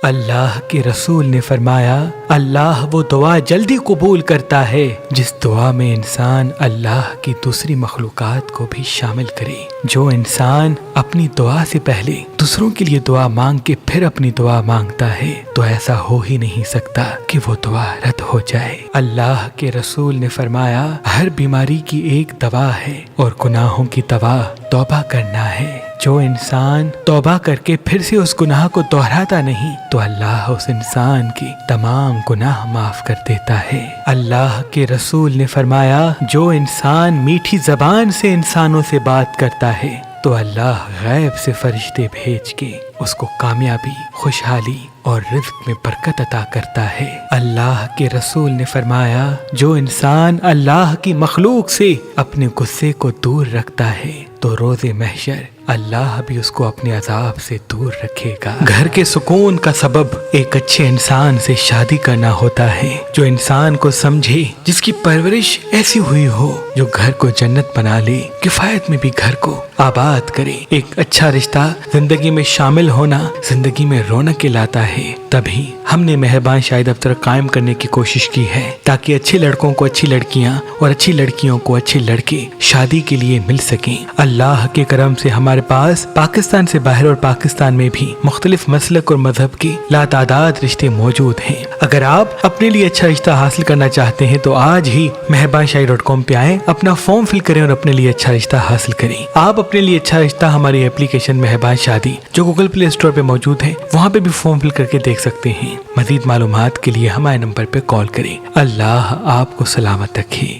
اللہ کے رسول نے فرمایا، اللہ وہ دعا جلدی قبول کرتا ہے جس دعا میں انسان اللہ کی دوسری مخلوقات کو بھی شامل کرے۔ جو انسان اپنی دعا سے پہلے دوسروں کے لیے دعا مانگ کے پھر اپنی دعا مانگتا ہے تو ایسا ہو ہی نہیں سکتا کہ وہ دعا رد ہو جائے۔ اللہ کے رسول نے فرمایا، ہر بیماری کی ایک دوا ہے اور گناہوں کی دوا توبہ کرنا ہے۔ جو انسان توبہ کر کے پھر سے اس گناہ کو دہراتا نہیں تو اللہ اس انسان کی تمام گناہ معاف کر دیتا ہے۔ اللہ کے رسول نے فرمایا، جو انسان میٹھی زبان سے انسانوں سے بات کرتا ہے تو اللہ غیب سے فرشتے بھیج کے اس کو کامیابی، خوشحالی اور رزق میں برکت عطا کرتا ہے۔ اللہ کے رسول نے فرمایا، جو انسان اللہ کی مخلوق سے اپنے غصے کو دور رکھتا ہے تو روز محشر اللہ بھی اس کو اپنے عذاب سے دور رکھے گا۔ گھر کے سکون کا سبب ایک اچھے انسان سے شادی کرنا ہوتا ہے، جو انسان کو سمجھے، جس کی پرورش ایسی ہوئی ہو جو گھر کو جنت بنا لے، کفایت میں بھی گھر کو آباد کرے۔ ایک اچھا رشتہ زندگی میں شامل ہونا زندگی میں رونق لاتا ہے۔ تبھی ہم نے مہربان شاہی دفتر قائم کرنے کی کوشش کی ہے تاکہ اچھے لڑکوں کو اچھی لڑکیاں اور اچھی لڑکیوں کو اچھے لڑکے شادی کے لیے مل سکیں۔ اللہ کے کرم سے ہمارے پاس پاکستان سے باہر اور پاکستان میں بھی مختلف مسلک اور مذہب کے لاتعداد رشتے موجود ہیں۔ اگر آپ اپنے لیے اچھا رشتہ حاصل کرنا چاہتے ہیں تو آج ہی meherbanshahi.com پہ آئیں، اپنا فارم فل کریں اور اپنے لیے اچھا رشتہ حاصل کریں۔ آپ اپنے لیے اچھا رشتہ ہماری اپلیکیشن مہربان شادی جو گوگل پلے اسٹور پہ موجود ہے وہاں پہ بھی فارم فل کر کے دیکھ سکتے ہیں۔ مزید معلومات کے لیے ہمارے نمبر پہ کال کریں۔ اللہ آپ کو سلامت رکھے۔